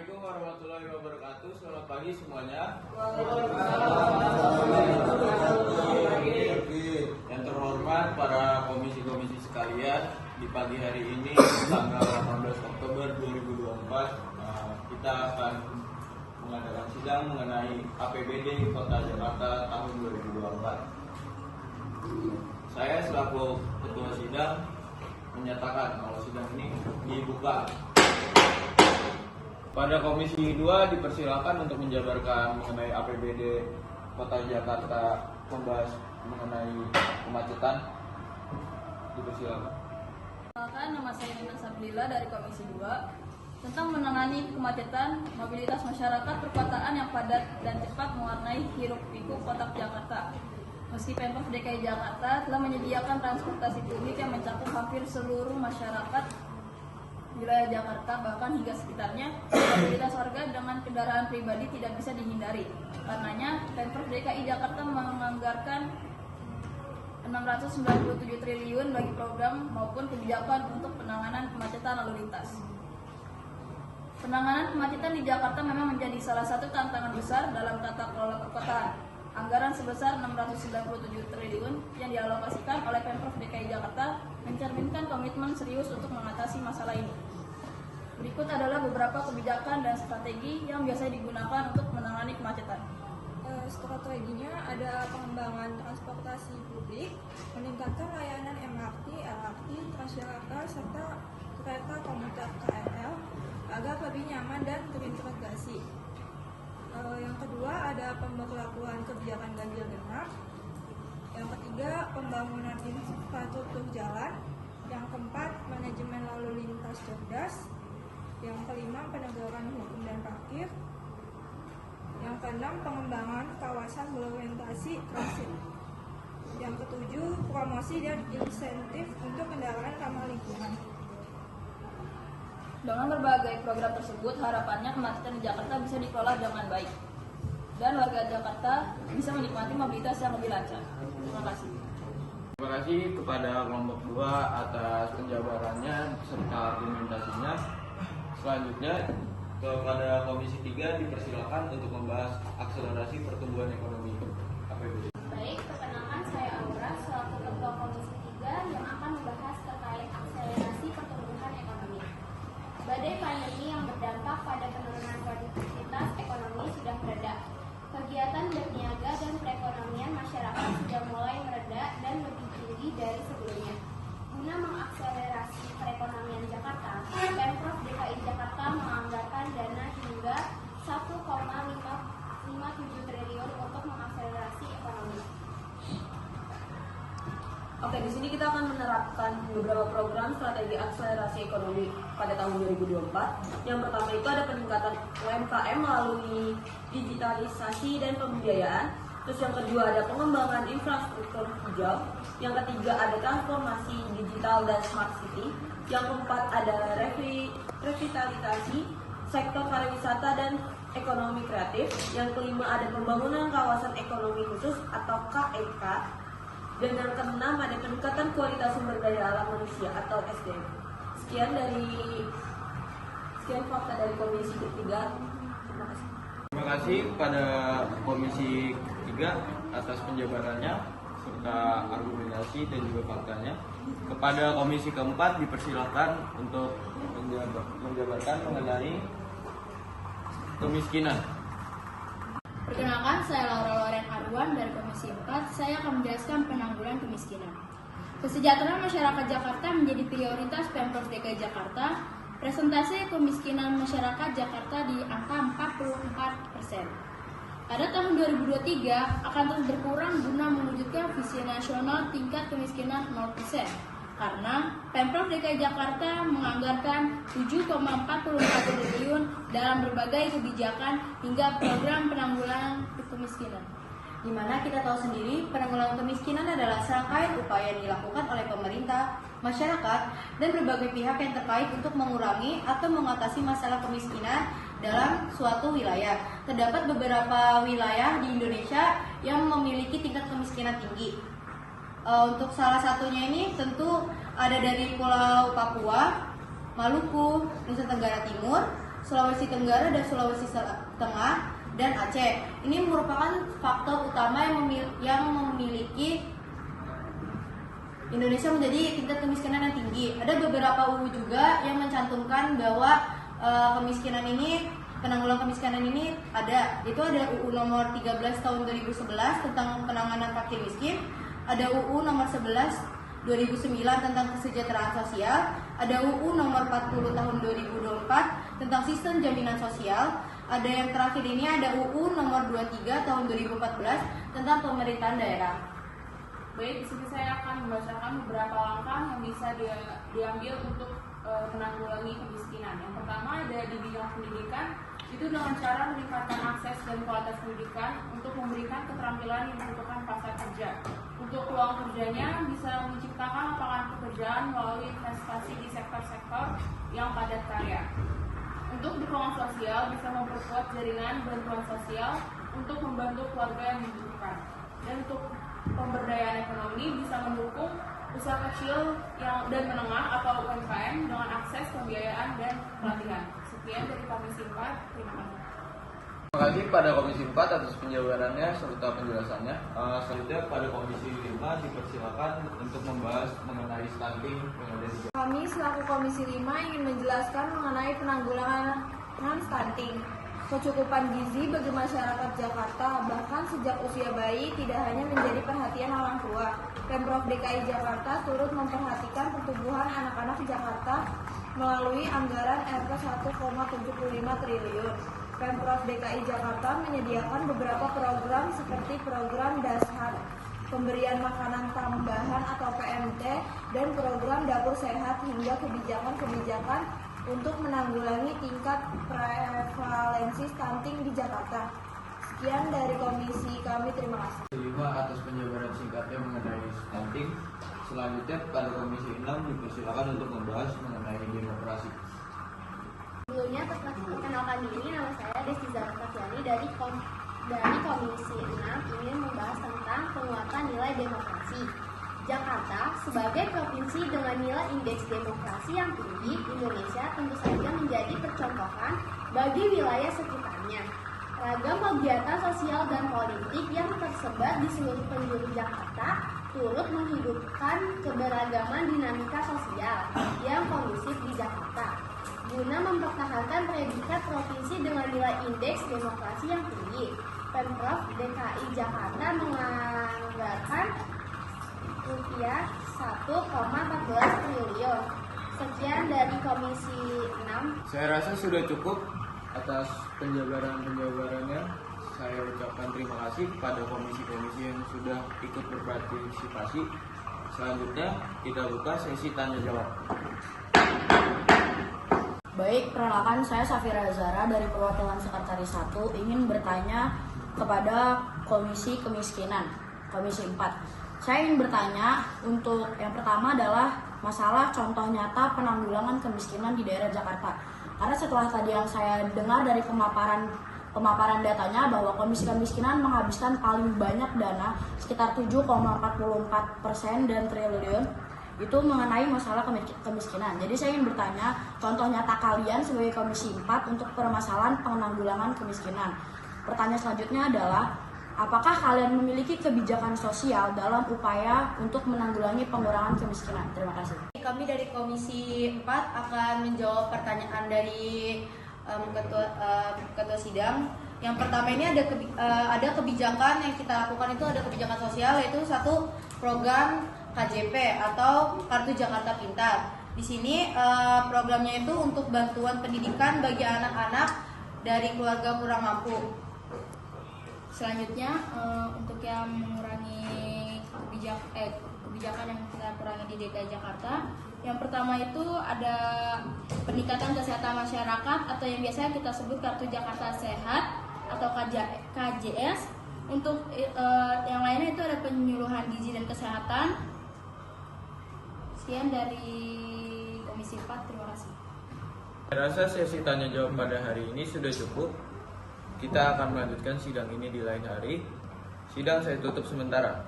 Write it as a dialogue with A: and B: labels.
A: Assalamualaikum warahmatullahi wabarakatuh. Selamat pagi semuanya. Yang terhormat para komisi-komisi sekalian, di pagi hari ini tanggal 18 Oktober 2024 kita akan mengadakan sidang mengenai APBD Kota Jakarta tahun 2024. Saya selaku ketua sidang menyatakan kalau sidang ini dibuka. Pada Komisi 2 dipersilakan untuk menjabarkan mengenai APBD Kota Jakarta, membahas mengenai kemacetan. Dipersilakan.
B: Nama saya Nina Sablila dari Komisi 2 tentang menangani kemacetan mobilitas masyarakat perkotaan yang padat dan cepat mewarnai hiruk-pikuk kota Jakarta. Meski Pemprov DKI Jakarta telah menyediakan transportasi publik yang mencakup hampir seluruh masyarakat wilayah Jakarta bahkan hingga sekitarnya, mobilitas warga dengan kendaraan pribadi tidak bisa dihindari. Karenanya, Pemprov DKI Jakarta menganggarkan 697 triliun bagi program maupun kebijakan untuk penanganan kemacetan lalu lintas. Penanganan kemacetan di Jakarta memang menjadi salah satu tantangan besar dalam tata kelola perkotaan. Anggaran sebesar 697 triliun yang dialokasikan oleh Pemprov DKI Jakarta mencerminkan komitmen serius untuk mengatasi masalah ini. Berikut adalah beberapa kebijakan dan strategi yang biasa digunakan untuk menangani kemacetan.
C: Strateginya ada pengembangan transportasi publik, meningkatkan layanan MRT, LRT, Transjakarta, serta kereta komuter KRL agar lebih nyaman dan terintegrasi. Yang kedua ada pemberlakuan kebijakan ganjil genap. Yang ketiga pembangunan infrastruktur jalan. Yang keempat manajemen lalu lintas cerdas. Yang kelima penegakan hukum dan parkir. Yang keenam pengembangan kawasan berorientasi transit. Yang ketujuh promosi dan insentif untuk kendaraan ramah lingkungan.
B: Dengan berbagai program tersebut, harapannya kemacetan di Jakarta bisa dikelola dengan baik dan warga Jakarta bisa menikmati mobilitas yang lebih lancar. Terima kasih.
A: Terima kasih kepada kelompok 2 atas penjabarannya serta argumentasinya. Selanjutnya kepada Komisi 3 dipersilakan untuk membahas akselerasi pertumbuhan ekonomi APBD.
D: Baik, perkenalkan saya Aura selaku Ketua Komisi 3 yang akan membahas terkait akselerasi pertumbuhan ekonomi. Badai pandemi yang berdampak pada penurunan produktivitas ekonomi sudah mereda. Kegiatan berniaga dan perekonomian masyarakat sudah mulai mereda dan lebih tinggi dari sebelumnya. Guna mengakselerasi perekonomian Jakarta, Pemprov DKI Jakarta menganggarkan dana hingga 1,57 triliun untuk mengakselerasi ekonomi.
B: Oke, di sini kita akan menerapkan beberapa program strategi akselerasi ekonomi pada tahun 2024. Yang pertama itu ada peningkatan UMKM melalui digitalisasi dan pembiayaan. Terus yang kedua ada pengembangan infrastruktur hijau. Yang ketiga ada transformasi digital dan smart city. Yang keempat ada revitalisasi sektor pariwisata dan ekonomi kreatif. Yang kelima ada pembangunan kawasan ekonomi khusus atau KEK. Dan yang keenam ada peningkatan kualitas sumber daya alam manusia atau SDM. Sekian fakta dari Komisi 3. Terima kasih.
A: Terima kasih kepada Komisi 3 atas penjabarannya serta argumentasi dan juga faktanya. Kepada Komisi keempat dipersilakan untuk menjabarkan mengenai kemiskinan.
E: Perkenalkan, saya Laura Loren Arwan dari Komisi 4. Saya akan menjelaskan penanggulangan kemiskinan. Kesejahteraan masyarakat Jakarta menjadi prioritas Pemprov DKI Jakarta. Presentasi kemiskinan masyarakat Jakarta di angka 44%. Pada tahun 2023 akan terus berkurang guna mewujudkan visi nasional tingkat kemiskinan 0%. Karena Pemprov DKI Jakarta menganggarkan 7,44 triliun dalam berbagai kebijakan hingga program penanggulangan kemiskinan.
F: Di mana kita tahu sendiri penanggulangan kemiskinan adalah serangkaian upaya yang dilakukan oleh pemerintah, masyarakat, dan berbagai pihak yang terkait untuk mengurangi atau mengatasi masalah kemiskinan dalam suatu wilayah. Terdapat beberapa wilayah di Indonesia yang memiliki tingkat kemiskinan tinggi. Untuk salah satunya ini tentu ada dari Pulau Papua, Maluku, Nusa Tenggara Timur, Sulawesi Tenggara dan Sulawesi Tengah, dan Aceh. Ini merupakan faktor utama yang memiliki Indonesia menjadi tingkat kemiskinan yang tinggi. Ada beberapa UU juga yang mencantumkan bahwa penanggulangan kemiskinan ini ada. Itu ada UU nomor 13 tahun 2011 tentang penanganan fakir miskin, ada UU nomor 11 2009 tentang kesejahteraan sosial, ada UU nomor 40 tahun 2024 tentang sistem jaminan sosial, ada yang terakhir ini ada UU nomor 23 tahun 2014 tentang pemerintahan daerah.
B: Baik, di sini saya akan membacakan beberapa langkah yang bisa diambil untuk menanggulangi kemiskinan. Yang pertama ada di bidang pendidikan, itu dengan cara meningkatkan akses dan kualitas pendidikan untuk memberikan keterampilan yang dibutuhkan pasar kerja. Untuk peluang kerjanya bisa menciptakan lapangan pekerjaan melalui investasi di sektor-sektor yang padat karya. Untuk dukungan sosial bisa memperkuat jaringan bantuan sosial untuk membantu keluarga yang membutuhkan. Dan untuk pemberdayaan ekonomi bisa mendukung usaha kecil dan menengah atau UMKM dengan akses pembiayaan dan pelatihan. Sekian dari Komisi 4, terima kasih.
A: Terima kasih pada Komisi 4 atas penjabarannya serta penjelasannya. Selanjutnya pada Komisi 5 dipersilakan untuk membahas mengenai stunting yang ada di
C: Kami selaku Komisi 5 ingin menjelaskan mengenai penanggulangan stunting. Kecukupan gizi bagi masyarakat Jakarta, bahkan sejak usia bayi, tidak hanya menjadi perhatian orang tua. Pemprov DKI Jakarta turut memperhatikan pertumbuhan anak-anak Jakarta melalui anggaran Rp 1,75 triliun. Pemprov DKI Jakarta menyediakan beberapa program seperti program Dashar, pemberian makanan tambahan atau PMT, dan program dapur sehat hingga kebijakan-kebijakan untuk menanggulangi tingkat prevalensi stunting di Jakarta. Sekian dari komisi kami, terima kasih.
A: 5 atas penjabaran singkatnya mengenai stunting. Selanjutnya pada Komisi 6 dipersilakan untuk membahas mengenai demokrasi.
D: Sebelumnya perkenalkan diri, nama saya Desti Zara Kafiani dari Komisi 6 ingin membahas tentang penguatan nilai demokrasi. Jakarta sebagai provinsi dengan nilai indeks demokrasi yang tinggi, Indonesia tentu saja menjadi percontohan bagi wilayah sekitarnya. Ragam kegiatan sosial dan politik yang tersebar di seluruh penjuru Jakarta turut menghidupkan keberagaman dinamika sosial yang kondusif di Jakarta. Guna mempertahankan predikat provinsi dengan nilai indeks demokrasi yang tinggi, Pemprov DKI Jakarta menganggarkan rupiah 1,14 triliun. Sekian dari Komisi 6.
A: Saya rasa sudah cukup atas penjabarannya. Saya ucapkan terima kasih kepada komisi-komisi yang sudah ikut berpartisipasi. Selanjutnya kita buka sesi tanya jawab.
E: Baik, perkenalkan saya Safira Zara dari perwakilan Sekretaris 1 ingin bertanya kepada Komisi Kemiskinan, Komisi 4. Saya ingin bertanya untuk yang pertama adalah masalah contoh nyata penanggulangan kemiskinan di daerah Jakarta. Karena setelah tadi yang saya dengar dari pemaparan datanya bahwa Komisi Kemiskinan menghabiskan paling banyak dana sekitar 7,44% dan triliun itu mengenai masalah kemiskinan. Jadi saya ingin bertanya contoh nyata kalian sebagai Komisi 4 untuk permasalahan penanggulangan kemiskinan. Pertanyaan selanjutnya adalah apakah kalian memiliki kebijakan sosial dalam upaya untuk menanggulangi pengurangan kemiskinan? Terima kasih.
F: Kami dari Komisi 4 akan menjawab pertanyaan dari ketua sidang. Yang pertama ini ada kebijakan yang kita lakukan, itu ada kebijakan sosial, yaitu satu program KJP atau Kartu Jakarta Pintar. Di sini programnya itu untuk bantuan pendidikan bagi anak-anak dari keluarga kurang mampu.
E: Selanjutnya untuk yang mengurangi kebijakan yang kita kurangi di DKI Jakarta, yang pertama itu ada peningkatan kesehatan masyarakat atau yang biasanya kita sebut Kartu Jakarta Sehat atau KJS. Untuk yang lainnya itu ada penyuluhan gizi dan kesehatan. Sekian dari Komisi 4, terima kasih.
A: Saya rasa sesi tanya jawab pada hari ini sudah cukup. Kita akan melanjutkan sidang ini di lain hari. Sidang saya tutup sementara.